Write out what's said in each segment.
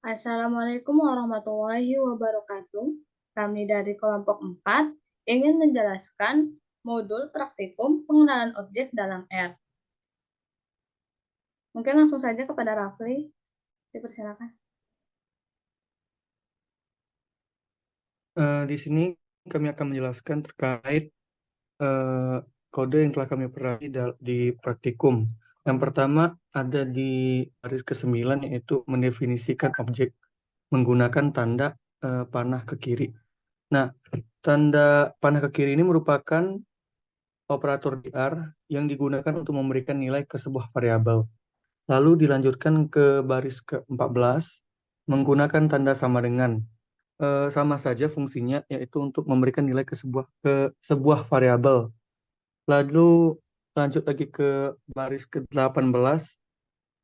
Assalamualaikum warahmatullahi wabarakatuh. Kami dari kelompok 4 ingin menjelaskan modul praktikum pengenalan objek dalam R. Mungkin langsung saja kepada Rafli, dipersilakan. Di sini kami akan menjelaskan terkait kode yang telah kami pelajari di praktikum. Yang pertama ada di baris ke-9, yaitu mendefinisikan objek menggunakan tanda panah ke kiri. Nah, tanda panah ke kiri ini merupakan operator di R yang digunakan untuk memberikan nilai ke sebuah variabel. Lalu dilanjutkan ke baris ke-14 menggunakan tanda sama dengan. Sama saja fungsinya, yaitu untuk memberikan nilai ke sebuah variabel. Lalu lanjut lagi ke baris ke-18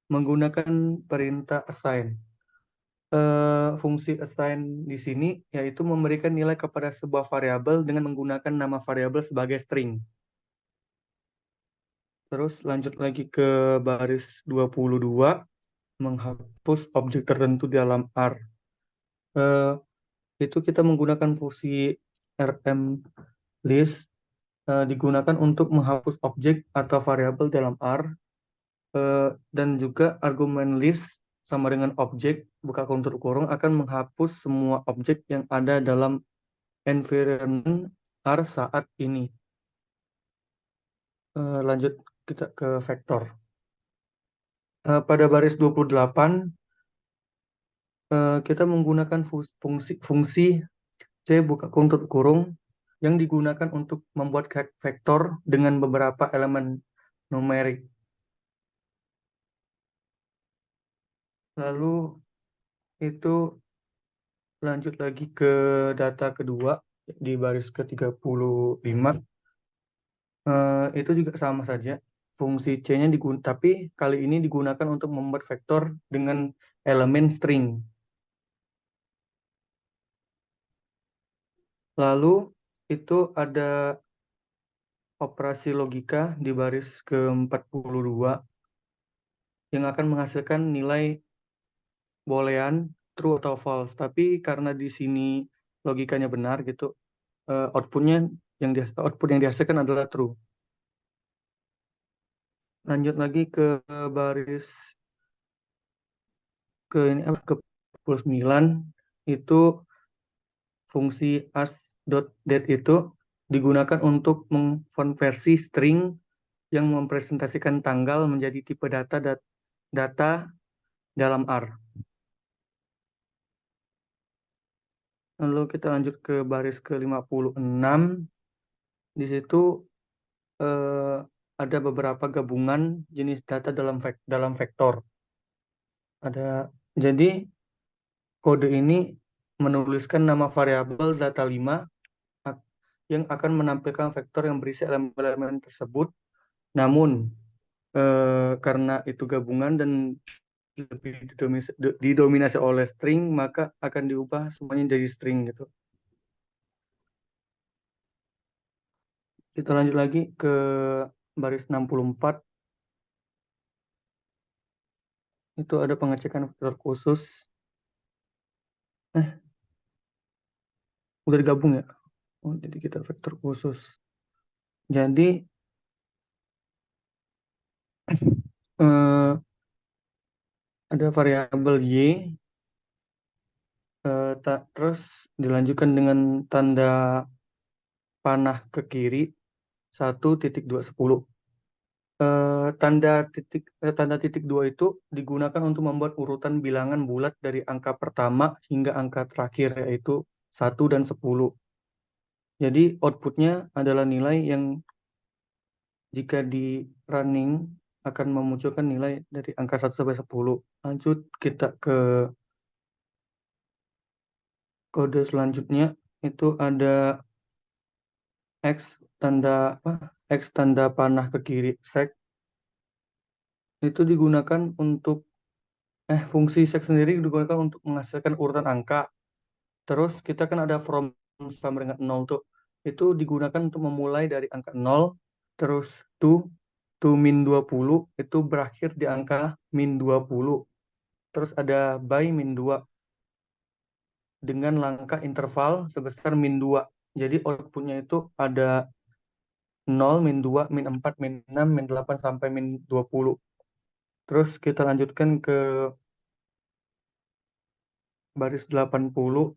menggunakan perintah assign. Fungsi assign di sini yaitu memberikan nilai kepada sebuah variabel dengan menggunakan nama variabel sebagai string. Terus lanjut lagi ke baris 22 menghapus objek tertentu di dalam R. Eh, itu kita menggunakan fungsi rm list digunakan untuk menghapus objek atau variabel dalam R, dan juga argumen list sama dengan objek buka kurung kurung akan menghapus semua objek yang ada dalam environment R saat ini. Lanjut kita ke vektor. Pada baris 28 kita menggunakan fungsi C buka kurung kurung yang digunakan untuk membuat vektor dengan beberapa elemen numerik. Lalu itu lanjut lagi ke data kedua di baris ke-35. Itu juga sama saja. Fungsi C-nya tapi kali ini digunakan untuk membuat vektor dengan elemen string. Lalu itu ada operasi logika di baris ke-42 yang akan menghasilkan nilai boolean true atau false. Tapi karena di sini logikanya benar gitu, output yang dihasilkan adalah true. Lanjut lagi ke baris ke 9 itu fungsi as.date itu digunakan untuk mengkonversi string yang mempresentasikan tanggal menjadi tipe data dalam R. Lalu kita lanjut ke baris ke-56. Di situ ada beberapa gabungan jenis data dalam vektor. Jadi kode ini menuliskan nama variabel data 5 yang akan menampilkan vektor yang berisi elemen-elemen tersebut. Namun karena itu gabungan dan lebih didominasi oleh string, maka akan diubah semuanya jadi string gitu. Kita lanjut lagi ke baris 64. Itu ada pengecekan vektor khusus. Udah digabung ya? Oh, jadi kita vektor khusus. Jadi ada variabel y, terus dilanjutkan dengan tanda panah ke kiri 1.210. Tanda titik 2 itu digunakan untuk membuat urutan bilangan bulat dari angka pertama hingga angka terakhir, yaitu 1 dan 10. Jadi outputnya adalah nilai yang jika di running akan memunculkan nilai dari angka 1 sampai 10. Lanjut kita ke kode selanjutnya, itu ada X tanda panah ke kiri sec. Itu digunakan untuk fungsi sec sendiri digunakan untuk menghasilkan urutan angka. Terus kita kan ada from sama dengan 0 tuh. Itu digunakan untuk memulai dari angka 0, terus to min 20, itu berakhir di angka min 20. Terus ada by min 2. dengan langkah interval sebesar min 2. Jadi outputnya itu ada 0, min 2, min 4, min 6, min 8, sampai min 20. Terus kita lanjutkan ke baris 80,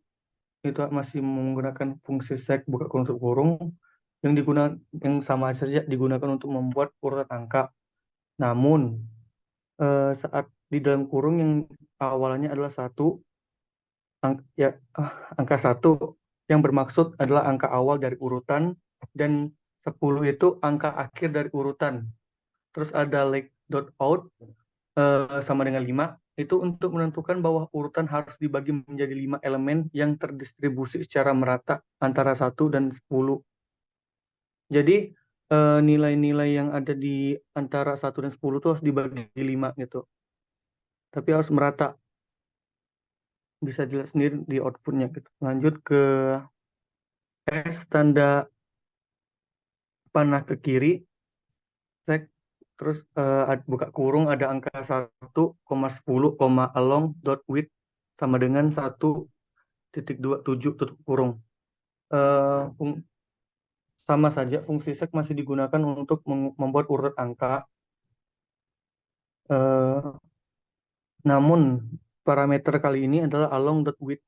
itu masih menggunakan fungsi sek buka kurung tutup kurung yang digunakan, yang sama saja digunakan untuk membuat urutan angka. Namun saat di dalam kurung yang awalnya adalah satu, ya, angka satu yang bermaksud adalah angka awal dari urutan, dan 10 itu angka akhir dari urutan. Terus ada like dot out sama dengan 5 itu untuk menentukan bahwa urutan harus dibagi menjadi 5 elemen yang terdistribusi secara merata antara 1 dan 10. Jadi nilai-nilai yang ada di antara 1 dan 10 itu harus dibagi 5 gitu. Tapi harus merata. Bisa dilihat sendiri di outputnya gitu. Lanjut ke S tanda panah ke kiri, sek, terus buka kurung ada angka 1,10, along dot width sama dengan 1,27 tutup kurung. Eh, Sama saja fungsi sek masih digunakan untuk membuat urutan angka. Eh, Namun parameter kali ini adalah along dot width.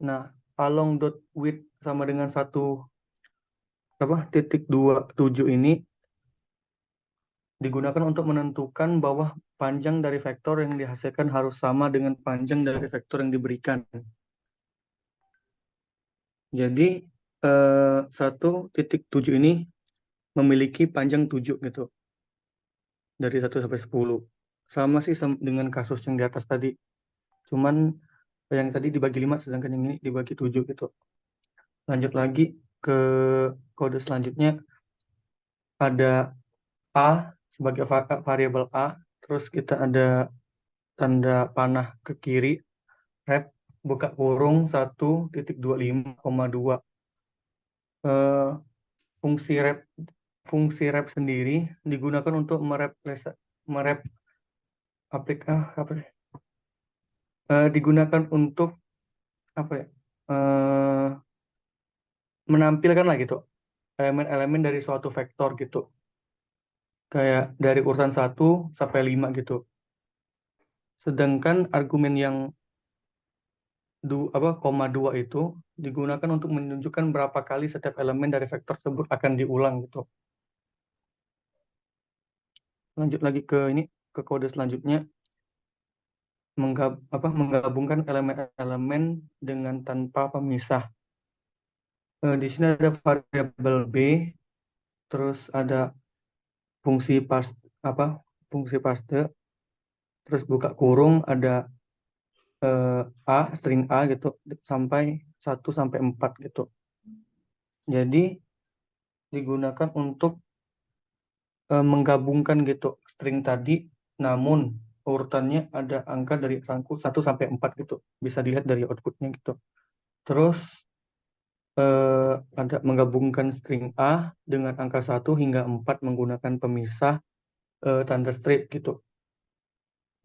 Nah, along dot width sama dengan 1,27 ini digunakan untuk menentukan bahwa panjang dari vektor yang dihasilkan harus sama dengan panjang dari vektor yang diberikan. Jadi 1,7 ini memiliki panjang 7 gitu, dari 1 sampai 10. Sama sih dengan kasus yang di atas tadi. Cuman yang tadi dibagi 5, sedangkan yang ini dibagi 7 gitu. Lanjut lagi ke kode selanjutnya, ada A sebagai variabel A, terus kita ada tanda panah ke kiri, rep buka kurung 1,25,2. Eh, fungsi rep sendiri digunakan untuk merep apa sih? Digunakan untuk apa ya? Eh, Menampilkan lah gitu elemen-elemen dari suatu vektor gitu. Kayak dari urutan 1 sampai 5 gitu. Sedangkan argumen yang koma 2 itu digunakan untuk menunjukkan berapa kali setiap elemen dari vektor tersebut akan diulang gitu. Lanjut lagi ke ini, ke kode selanjutnya, menggabungkan elemen-elemen dengan tanpa pemisah. Di sini ada variabel B, terus ada fungsi apa fungsi paste, terus buka kurung ada string A gitu sampai 1 sampai 4 gitu. Jadi digunakan untuk menggabungkan gitu string tadi, namun urutannya ada angka dari rangku 1 sampai 4 gitu. Bisa dilihat dari outputnya gitu. Terus ada menggabungkan string A dengan angka 1 hingga 4 menggunakan pemisah tanda strip gitu.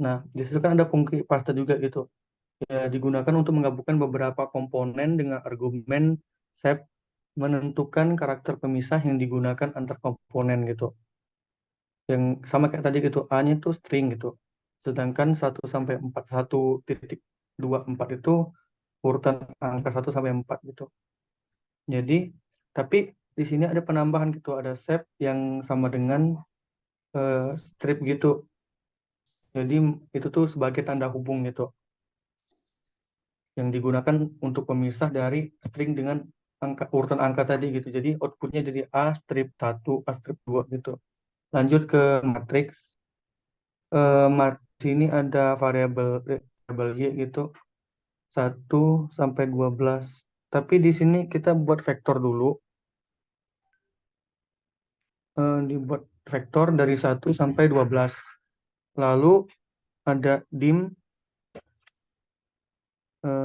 Nah, di situ kan ada fungsi paste juga gitu. Ya, digunakan untuk menggabungkan beberapa komponen dengan argumen sep menentukan karakter pemisah yang digunakan antar komponen gitu. Yang sama kayak tadi gitu, A-nya itu string gitu. Sedangkan 1 sampai 4, 1,24 itu urutan angka 1 sampai 4 gitu. Jadi, tapi di sini ada penambahan gitu, ada sep yang sama dengan strip gitu. Jadi itu tuh sebagai tanda hubung gitu, yang digunakan untuk pemisah dari string dengan urutan angka tadi gitu. Jadi outputnya jadi A strip 1, A strip 2 gitu. Lanjut ke matriks. Sini ada variabel Y gitu, 1 sampai 12. Tapi di sini kita buat vektor dulu. Dibuat vektor dari 1 sampai 12. Lalu ada dim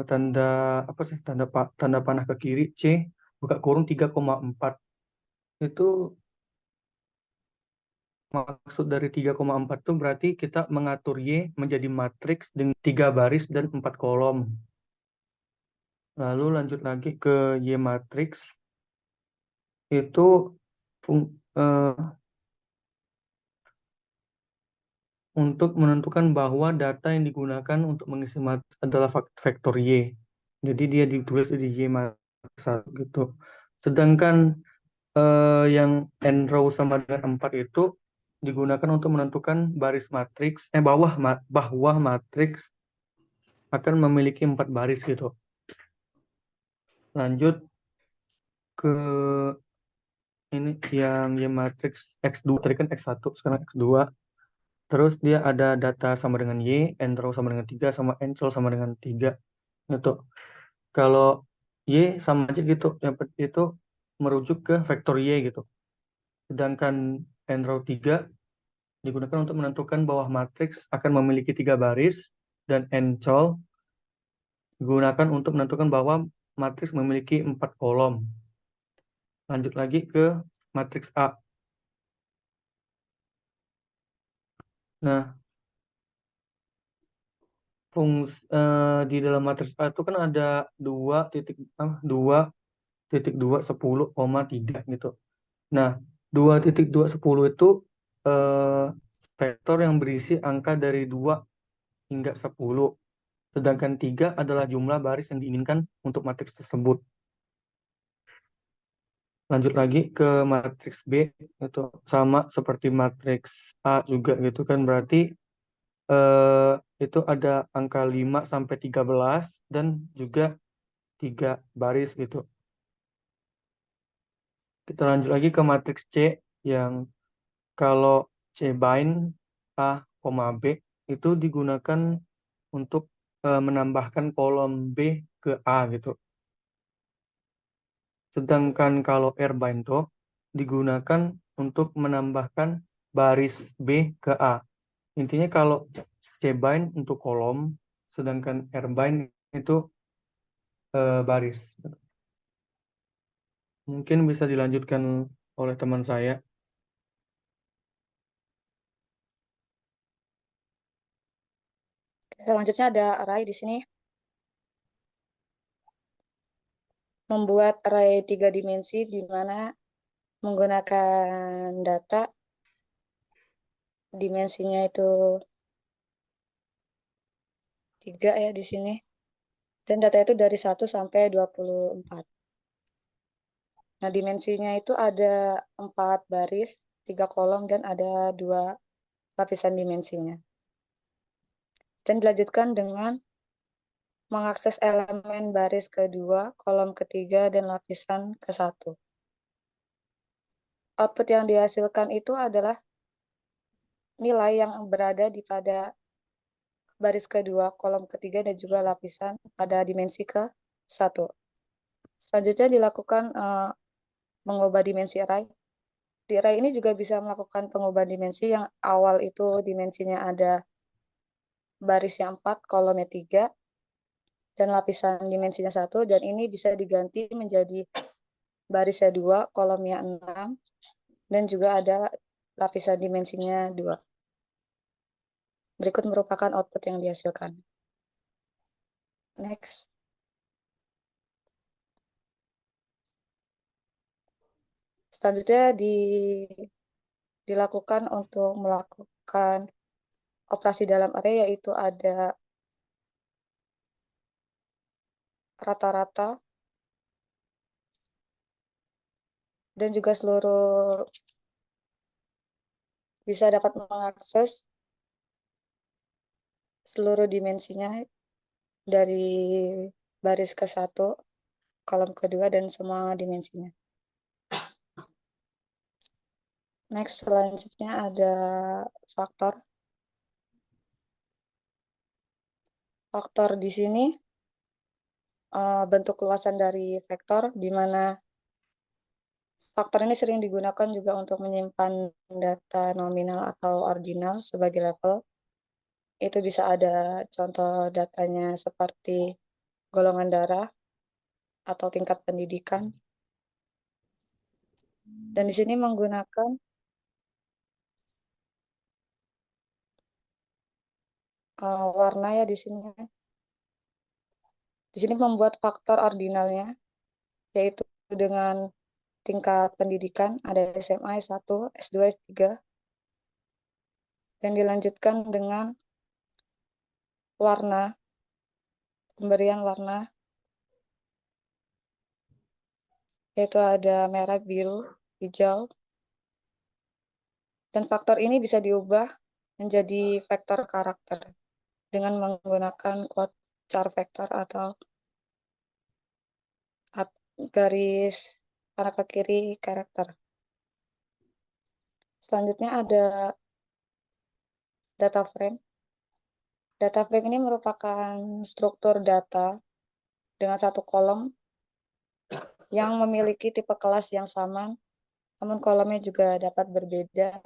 tanda apa sih, tanda panah ke kiri, C buka kurung 3,4. Itu maksud dari 3,4 itu berarti kita mengatur Y menjadi matriks dengan 3 baris dan 4 kolom. Lalu lanjut lagi ke Y matrix, itu fung- eh, untuk menentukan bahwa data yang digunakan untuk mengisi matriks adalah vektor Y. Jadi dia ditulis di Y matrix 1 gitu. Sedangkan yang n row sama dengan 4 itu digunakan untuk menentukan baris matriks, bawah matriks akan memiliki 4 baris gitu. Lanjut ke ini yang Y matrix X2, tadi kan X1, sekarang X2. Terus dia ada data sama dengan Y, n row sama dengan 3, sama n cell sama dengan 3 gitu. Kalau Y sama aja gitu, yang itu merujuk ke vektor Y gitu. Sedangkan n row 3 digunakan untuk menentukan bawah matriks akan memiliki 3 baris, dan n cell digunakan untuk menentukan bahwa matriks memiliki 4 kolom. Lanjut lagi ke matriks A. Nah, di dalam matriks A itu kan ada 2,2,10,3 gitu. Nah, 2,2,10 itu eh, vektor yang berisi angka dari 2 hingga 10. Sedangkan 3 adalah jumlah baris yang diinginkan untuk matriks tersebut. Lanjut lagi ke matriks B, itu sama seperti matriks A juga gitu kan. Berarti eh, itu ada angka 5 sampai 13 dan juga 3 baris gitu. Kita lanjut lagi ke matriks C, yang kalau C bind A, B itu digunakan untuk menambahkan kolom B ke A gitu. Sedangkan kalau R bind digunakan untuk menambahkan baris B ke A. Intinya kalau C bind untuk kolom, sedangkan R bind itu baris. Mungkin bisa dilanjutkan oleh teman saya. Selanjutnya ada array di sini. Membuat array 3 dimensi di mana menggunakan data dimensinya itu 3 ya di sini. Dan data itu dari 1 sampai 24. Nah, dimensinya itu ada 4 baris, 3 kolom, dan ada 2 lapisan dimensinya. Dan dilanjutkan dengan mengakses elemen baris kedua, kolom ketiga, dan lapisan ke-1. Output yang dihasilkan itu adalah nilai yang berada di pada baris kedua, kolom ketiga, dan juga lapisan pada dimensi ke-1. Selanjutnya dilakukan mengubah dimensi array. Di array ini juga bisa melakukan pengubahan dimensi yang awal itu dimensinya ada barisnya 4, kolomnya 3, dan lapisan dimensinya 1, dan ini bisa diganti menjadi barisnya 2, kolomnya 6, dan juga ada lapisan dimensinya 2. Berikut merupakan output yang dihasilkan. Next. Selanjutnya dilakukan untuk melakukan operasi dalam array, yaitu ada rata-rata dan juga seluruh bisa dapat mengakses seluruh dimensinya dari baris ke-1, kolom kedua, dan semua dimensinya. Next, selanjutnya ada faktor. Faktor di sini bentuk luasan dari vektor, di mana faktor ini sering digunakan juga untuk menyimpan data nominal atau ordinal sebagai level. Itu bisa ada contoh datanya seperti golongan darah atau tingkat pendidikan. Dan di sini menggunakan warna ya di sini. Di sini membuat faktor ordinalnya, yaitu dengan tingkat pendidikan, ada SMA, S1, S2, S3, dan dilanjutkan dengan warna, pemberian warna, yaitu ada merah, biru, hijau, dan faktor ini bisa diubah menjadi vektor karakter dengan menggunakan quote char vektor atau garis kanan ke kiri karakter. Selanjutnya ada data frame. Data frame ini merupakan struktur data dengan satu kolom yang memiliki tipe kelas yang sama, namun kolomnya juga dapat berbeda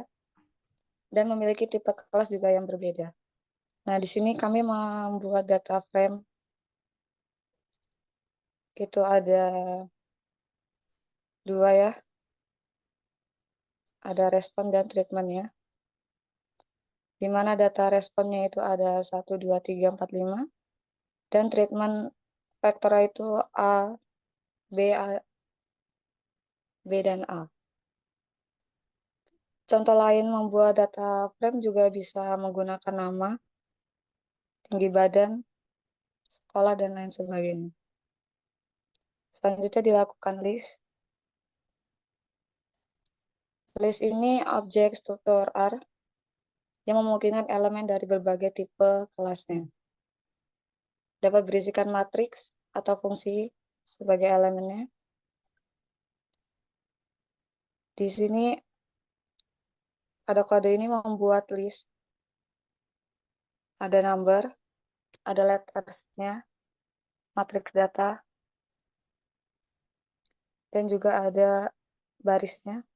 dan memiliki tipe kelas juga yang berbeda. Nah, di sini kami membuat data frame itu ada dua ya, ada respon dan treatmentnya, di mana data responnya itu ada 1, 2, 3, 4, 5, dan treatment vektornya itu A, B, A, B, dan A. Contoh lain membuat data frame juga bisa menggunakan nama, tinggi badan, sekolah, dan lain sebagainya. Selanjutnya dilakukan list. List ini objek struktur R yang memungkinkan elemen dari berbagai tipe kelasnya. Dapat berisikan matriks atau fungsi sebagai elemennya. Di sini pada kode ini membuat list. Ada number, ada lettersnya, matriks data, dan juga ada barisnya.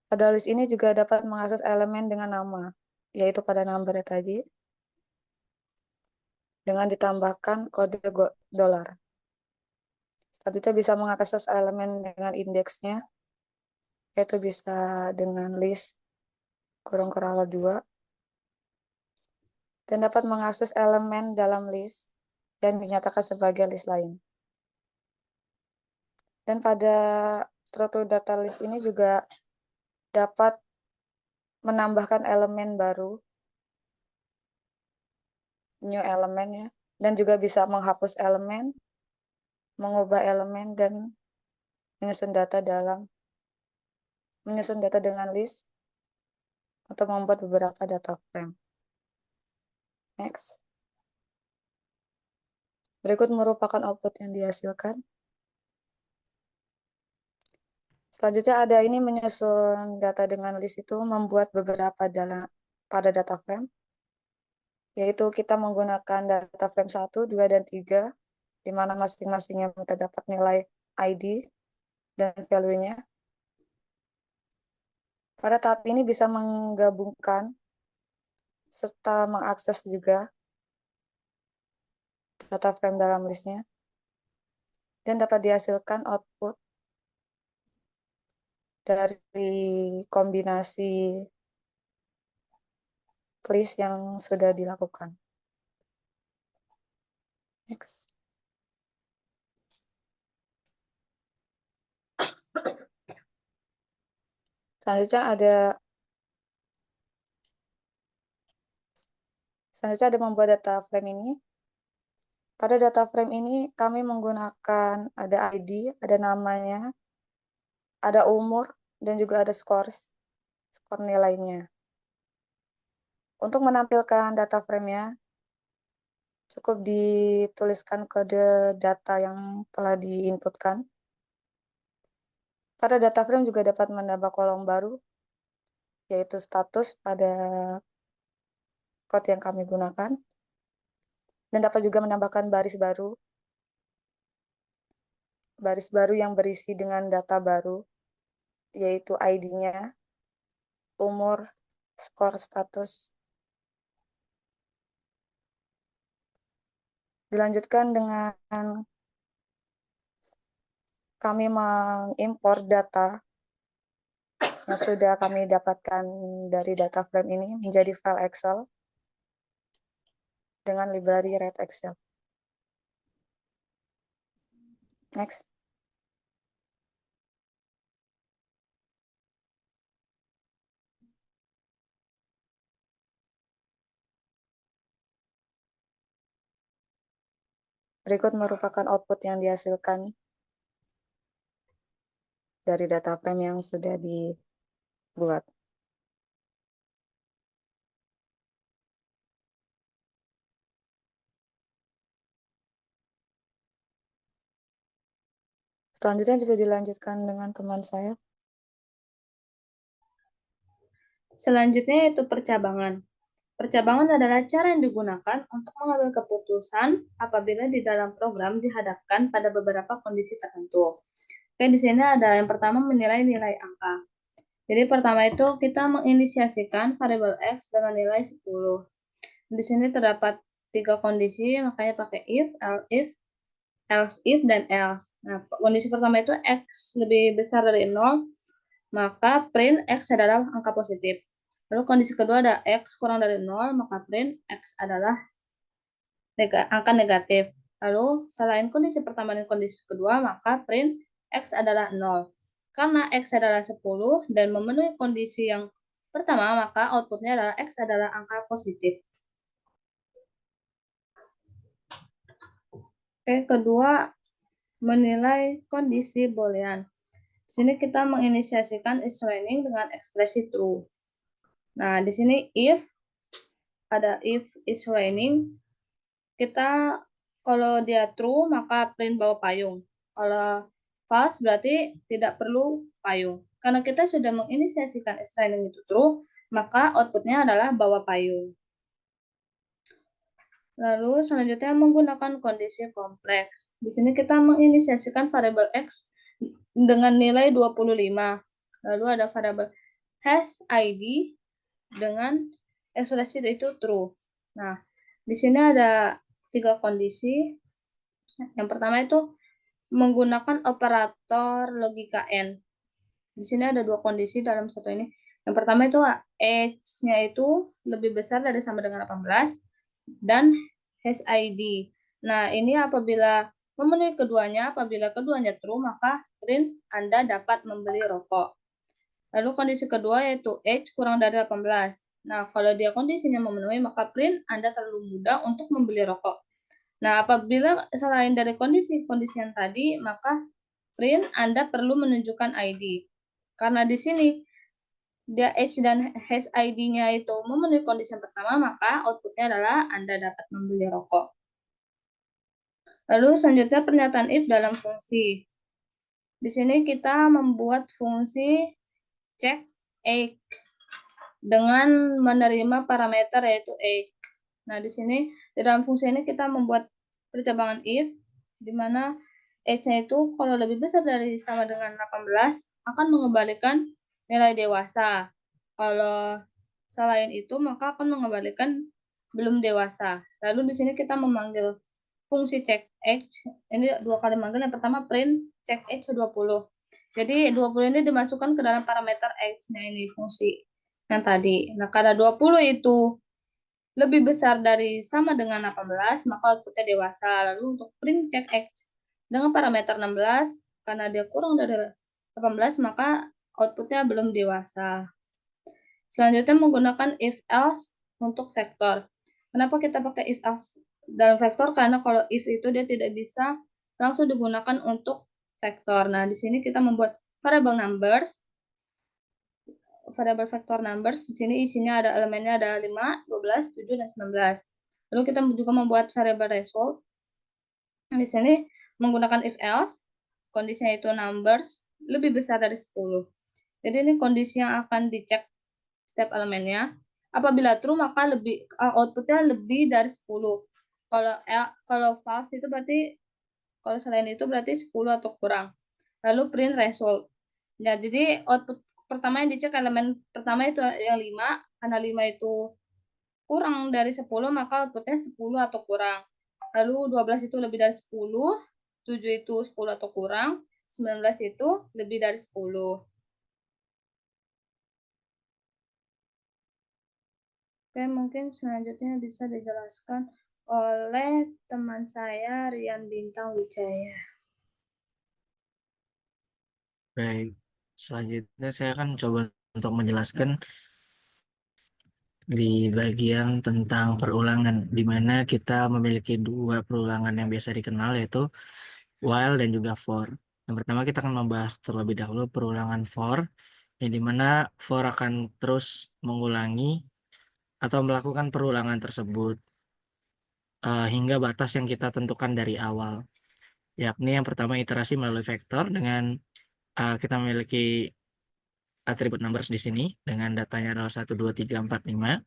Pada list ini juga dapat mengakses elemen dengan nama, yaitu pada number tadi, dengan ditambahkan kode dolar. Selanjutnya bisa mengakses elemen dengan indeksnya, yaitu bisa dengan list kurung kerala 2, dan dapat mengakses elemen dalam list yang dinyatakan sebagai list lain. Dan pada struktur data list ini juga dapat menambahkan elemen baru, new elemen ya, dan juga bisa menghapus elemen, mengubah elemen, dan menyusun data dengan list untuk membuat beberapa data frame. Next. Berikut merupakan output yang dihasilkan. Selanjutnya ada ini menyusun data dengan list itu membuat beberapa pada data frame, yaitu kita menggunakan data frame 1, 2, dan 3, di mana masing-masingnya terdapat nilai ID dan value-nya. Pada tahap ini bisa menggabungkan serta mengakses juga data frame dalam listnya, dan dapat dihasilkan output dari kombinasi list yang sudah dilakukan. Next. Selanjutnya ada membuat data frame ini. Pada data frame ini kami menggunakan ada ID, ada namanya, ada umur, dan juga ada skor nilainya. Untuk menampilkan data frame-nya, cukup dituliskan kode data yang telah diinputkan. Pada data frame juga dapat menambah kolom baru, yaitu status pada kode yang kami gunakan. Dan dapat juga menambahkan baris baru yang berisi dengan data baru, yaitu ID-nya, umur, skor, status. Dilanjutkan dengan kami mengimpor data yang sudah kami dapatkan dari data frame ini menjadi file Excel dengan library Red Excel. Next. Berikut merupakan output yang dihasilkan dari data frame yang sudah dibuat. Selanjutnya bisa dilanjutkan dengan teman saya. Selanjutnya yaitu percabangan. Percabangan adalah cara yang digunakan untuk mengambil keputusan apabila di dalam program dihadapkan pada beberapa kondisi tertentu. Oke, di sini ada yang pertama menilai nilai angka. Jadi pertama itu kita menginisiasikan variabel X dengan nilai 10. Di sini terdapat 3 kondisi, makanya pakai if, else if, dan else. Nah, kondisi pertama itu X lebih besar dari 0, maka print X adalah angka positif. Lalu kondisi kedua ada X kurang dari 0, maka print X adalah angka negatif. Lalu selain kondisi pertama dan kondisi kedua, maka print X adalah 0. Karena X adalah 10 dan memenuhi kondisi yang pertama, maka outputnya adalah X adalah angka positif. Oke, kedua, menilai kondisi boolean. Di sini kita menginisiasikan is raining dengan ekspresi true. Nah, di sini if is raining, kita kalau dia true maka print bawa payung. Kalau false berarti tidak perlu payung. Karena kita sudah menginisiasikan is raining itu true, maka outputnya adalah bawa payung. Lalu selanjutnya menggunakan kondisi kompleks. Di sini kita menginisiasikan variabel X dengan nilai 25. Lalu ada variabel has ID dengan ekspresi itu true. Nah, di sini ada 3 kondisi. Yang pertama itu menggunakan operator logika N. Di sini ada 2 kondisi dalam satu ini. Yang pertama itu H-nya itu lebih besar dari sama dengan 18 dan has ID. Nah, ini apabila memenuhi keduanya, apabila keduanya true, maka print Anda dapat membeli rokok. Lalu kondisi kedua yaitu H kurang dari 18. Nah, kalau dia kondisinya memenuhi, maka print Anda terlalu muda untuk membeli rokok. Nah, apabila selain dari kondisi-kondisi yang tadi, maka print Anda perlu menunjukkan ID. Karena di sini dia H dan has ID-nya itu memenuhi kondisi yang pertama, maka outputnya adalah Anda dapat membeli rokok. Lalu selanjutnya pernyataan if dalam fungsi. Di sini kita membuat fungsi check egg dengan menerima parameter yaitu egg. Nah, di sini di dalam fungsi ini kita membuat percabangan if di mana H-nya itu kalau lebih besar dari sama dengan 18 akan mengembalikan nilai dewasa. Kalau selain itu maka akan mengembalikan belum dewasa. Lalu di sini kita memanggil fungsi check H. Ini 2 kali manggil. Yang pertama print check H 20. Jadi 20 ini dimasukkan ke dalam parameter H-nya ini fungsi yang tadi. Nah, karena 20 itu lebih besar dari sama dengan 18, maka outputnya dewasa. Lalu untuk print check X dengan parameter 16, karena dia kurang dari 18, maka outputnya belum dewasa. Selanjutnya menggunakan if else untuk vektor. Kenapa kita pakai if else dalam vektor? Karena kalau if itu dia tidak bisa langsung digunakan untuk vektor. Nah, di sini kita membuat variable numbers. Variable vektor numbers, di sini isinya ada elemennya ada 5, 12, 7, dan 19. Lalu kita juga membuat variable result. Di sini menggunakan if else, kondisinya itu numbers lebih besar dari 10. Jadi ini kondisi yang akan dicek setiap elemennya. Apabila true maka outputnya lebih dari 10. Kalau false itu berarti kalau selain itu berarti 10 atau kurang. Lalu print result. Ya, jadi output pertama yang dicek elemen pertama itu yang 5, karena 5 itu kurang dari 10 maka outputnya 10 atau kurang. Lalu 12 itu lebih dari 10, 7 itu 10 atau kurang, 19 itu lebih dari 10. Oke, mungkin selanjutnya bisa dijelaskan oleh teman saya Rian Bintang Wijaya. Baik, selanjutnya saya akan coba untuk menjelaskan di bagian tentang perulangan, di mana kita memiliki dua perulangan yang biasa dikenal, yaitu while dan juga for. Yang pertama kita akan membahas terlebih dahulu perulangan for, yang dimana for akan terus mengulangi atau melakukan perulangan tersebut hingga batas yang kita tentukan dari awal. Yakni yang pertama iterasi melalui vektor dengan kita memiliki atribut numbers di sini dengan datanya adalah 1, 2, 3, 4, 5.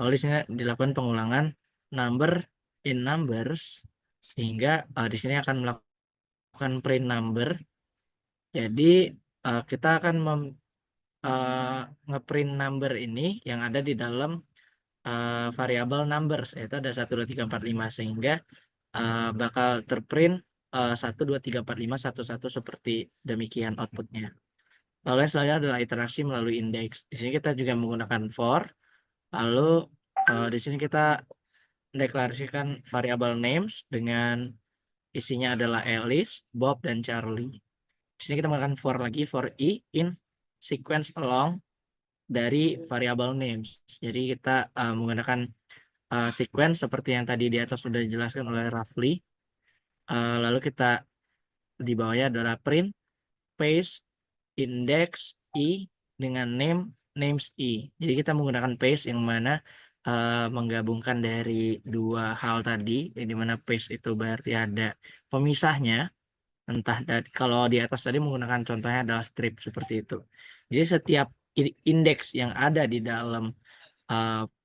Lalu di sini dilakukan pengulangan number in numbers sehingga di sini akan melakukan print number. Jadi kita akan ngeprint number ini yang ada di dalam variabel numbers, yaitu ada 1, 2, 3, 4, 5 sehingga bakal terprint 1, 2, 3, 4, 5, 1, 1 seperti demikian outputnya. Lalu yang selanjutnya adalah iterasi melalui indeks. Di sini kita juga menggunakan for. Lalu di sini kita deklarasikan variabel names dengan isinya adalah Alice, Bob, dan Charlie. Di sini kita menggunakan for lagi, for i in sequence along dari variabel names. Jadi kita menggunakan sequence seperti yang tadi di atas sudah dijelaskan oleh Rafli. Lalu kita di bawahnya adalah print, paste, index i dengan names i. Jadi kita menggunakan paste yang mana menggabungkan dari dua hal tadi, yang dimana paste itu berarti ada pemisahnya. Entah kalau di atas tadi menggunakan contohnya adalah strip seperti itu. Jadi setiap indeks yang ada di dalam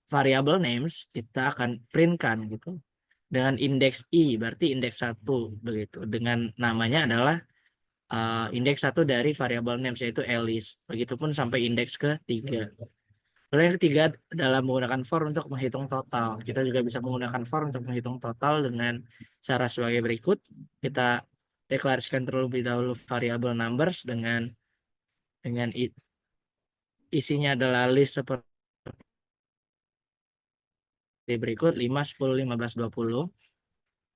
variable names kita akan printkan gitu dengan indeks i, berarti indeks 1 begitu, dengan namanya adalah indeks 1 dari variabel names yaitu Alice. Begitupun sampai indeks ke-3. Lalu yang ketiga adalah menggunakan for untuk menghitung total. Kita juga bisa menggunakan for untuk menghitung total dengan cara sebagai berikut. Kita deklarasikan terlebih dahulu variabel numbers dengan isinya adalah list seperti berikut 5, 10, 15, 20.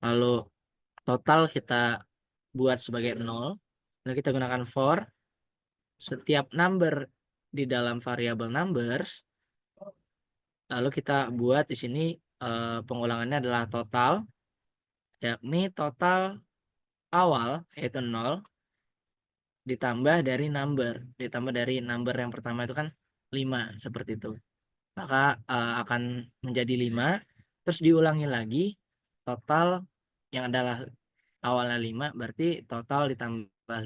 Lalu total kita buat sebagai 0. Lalu kita gunakan for setiap number di dalam variabel numbers. Lalu kita buat di sini pengulangannya adalah total, yakni total awal yaitu 0 ditambah dari number yang pertama itu kan 5 seperti itu. Maka akan menjadi 5, terus diulangi lagi total yang adalah awalnya 5 berarti total ditambah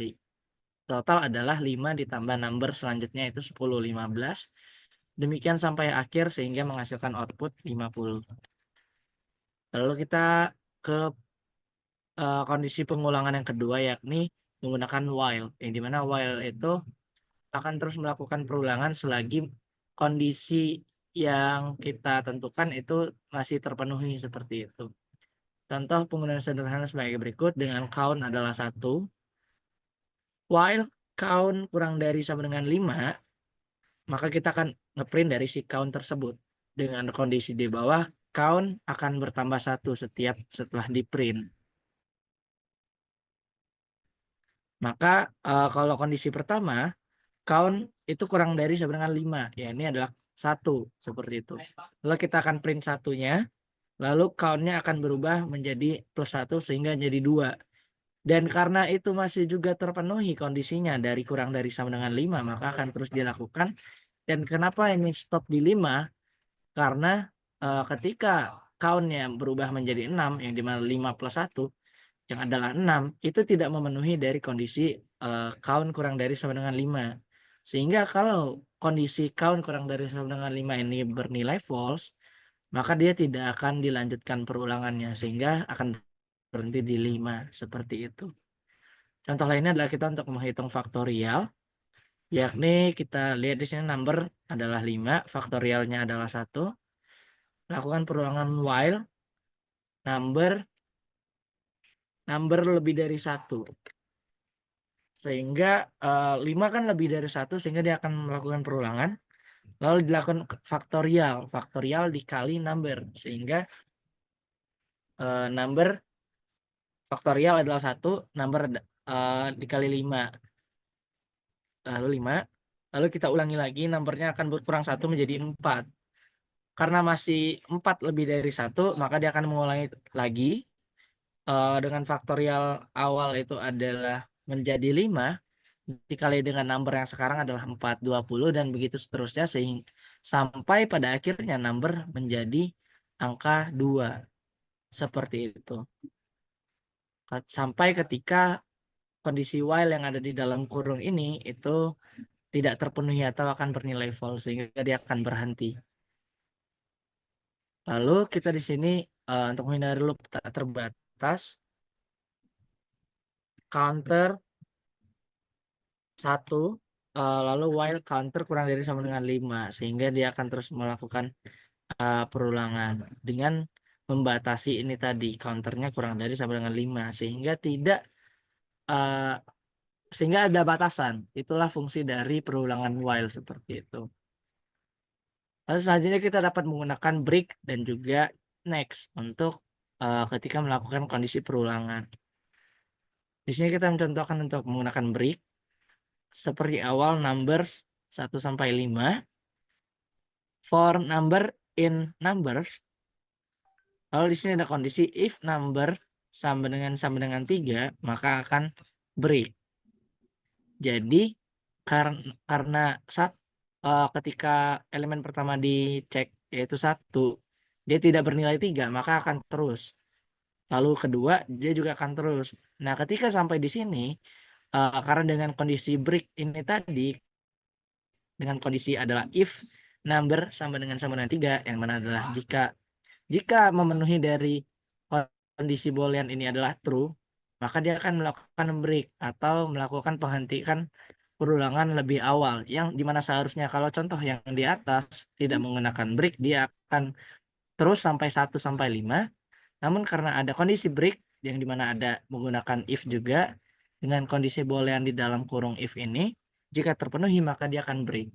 total adalah 5 ditambah number selanjutnya itu 10, 15. Demikian sampai akhir sehingga menghasilkan output 50. Lalu kita ke kondisi pengulangan yang kedua yakni menggunakan while. Yang dimana while itu akan terus melakukan perulangan selagi kondisi yang kita tentukan itu masih terpenuhi seperti itu. Contoh penggunaan sederhana sebagai berikut dengan count adalah 1. While count kurang dari sama dengan 5, maka kita akan ngeprint dari si count tersebut. Dengan kondisi di bawah, count akan bertambah 1 setelah di print. Maka kalau kondisi pertama, count itu kurang dari sama dengan 5. Ya, ini adalah 1 seperti itu. Lalu kita akan print satunya, lalu count-nya akan berubah menjadi plus 1 sehingga jadi 2. Dan karena itu masih juga terpenuhi kondisinya dari kurang dari sama dengan 5, maka akan terus dilakukan. Dan kenapa ini stop di 5? Karena ketika count-nya berubah menjadi 6, yang dimana 5 plus 1, yang adalah 6, itu tidak memenuhi dari kondisi count kurang dari sama dengan 5. Sehingga kalau kondisi count kurang dari sama dengan 5 ini bernilai false, maka dia tidak akan dilanjutkan perulangannya, sehingga akan berhenti di 5, seperti itu. Contoh lainnya adalah kita untuk menghitung faktorial, yakni kita lihat di sini number adalah 5, faktorialnya adalah 1. Lakukan perulangan while number lebih dari 1. Sehingga 5 kan lebih dari 1 sehingga dia akan melakukan perulangan. Lalu dilakukan faktorial dikali number sehingga number faktorial adalah 1, number dikali 5. lalu 5, lalu kita ulangi lagi, numbernya akan berkurang 1 menjadi 4. Karena masih 4 lebih dari 1, maka dia akan mengulangi lagi dengan faktorial awal itu adalah menjadi 5, dikali dengan number yang sekarang adalah 420 dan begitu seterusnya sehingga sampai pada akhirnya number menjadi angka 2. Seperti itu. Sampai ketika kondisi while yang ada di dalam kurung ini itu tidak terpenuhi atau akan bernilai false sehingga dia akan berhenti. Lalu kita di sini untuk menghindari loop tak terbatas, counter 1, lalu while counter kurang dari sama dengan 5 sehingga dia akan terus melakukan perulangan dengan membatasi ini tadi counternya kurang dari sama dengan 5 sehingga tidak sehingga ada batasan. Itulah fungsi dari perulangan while seperti itu. Lalu selanjutnya kita dapat menggunakan break dan juga next untuk ketika melakukan kondisi perulangan. Di sini kita mencontohkan untuk menggunakan break seperti awal numbers 1 sampai 5. For number in numbers. Lalu di sini ada kondisi if number sama dengan 3, maka akan break. Jadi karena ketika elemen pertama dicek yaitu 1, dia tidak bernilai 3, maka akan terus. Lalu kedua, dia juga akan terus. Nah, ketika sampai di sini, karena dengan kondisi break ini tadi, dengan kondisi adalah if number sama dengan 3, yang mana adalah jika memenuhi dari kondisi boolean ini adalah true, maka dia akan melakukan break atau melakukan penghentian perulangan lebih awal, yang dimana seharusnya kalau contoh yang di atas tidak menggunakan break, dia akan terus sampai 1 sampai 5. Namun karena ada kondisi break yang dimana ada menggunakan if juga, dengan kondisi boolean di dalam kurung if ini, jika terpenuhi maka dia akan break.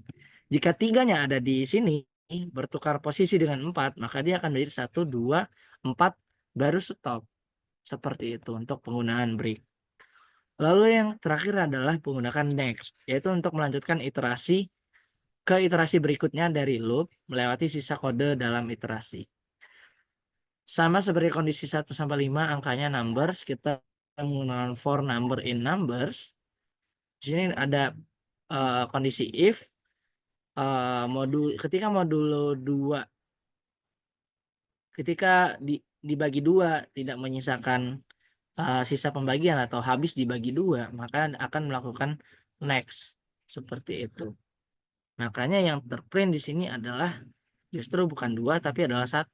Jika 3-nya ada di sini bertukar posisi dengan 4, maka dia akan menjadi 1, 2, 4 baru stop. Seperti itu untuk penggunaan break. Lalu yang terakhir adalah penggunaan next, yaitu untuk melanjutkan iterasi ke iterasi berikutnya dari loop melewati sisa kode dalam iterasi. Sama seperti kondisi 1 sampai 5 angkanya numbers, kita menggunakan for number in numbers. Di sini ada kondisi if ketika modulo 2 ketika dibagi 2 tidak menyisakan sisa pembagian atau habis dibagi 2, maka akan melakukan next seperti itu. Makanya yang terprint di sini adalah justru bukan 2 tapi adalah 1.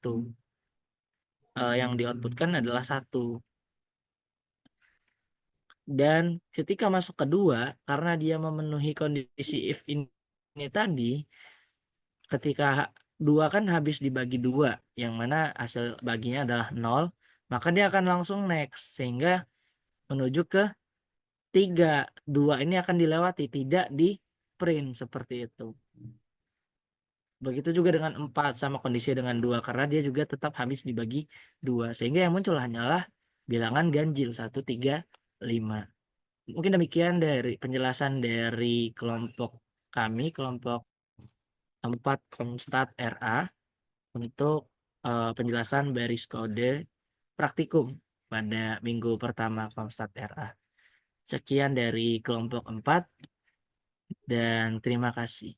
Yang di-outputkan adalah 1. Dan ketika masuk ke 2, karena dia memenuhi kondisi if ini tadi, ketika 2 kan habis dibagi 2, yang mana hasil baginya adalah 0, maka dia akan langsung next sehingga menuju ke 3. 2 ini akan dilewati, tidak di print seperti itu. Begitu juga dengan 4 sama kondisi dengan 2 karena dia juga tetap habis dibagi 2 sehingga yang muncul hanyalah bilangan ganjil 1, 3, 5. Mungkin demikian dari penjelasan dari kelompok kami, kelompok 4 Komstat RA untuk penjelasan baris kode praktikum pada minggu pertama Komstat RA. Sekian dari kelompok 4 dan terima kasih.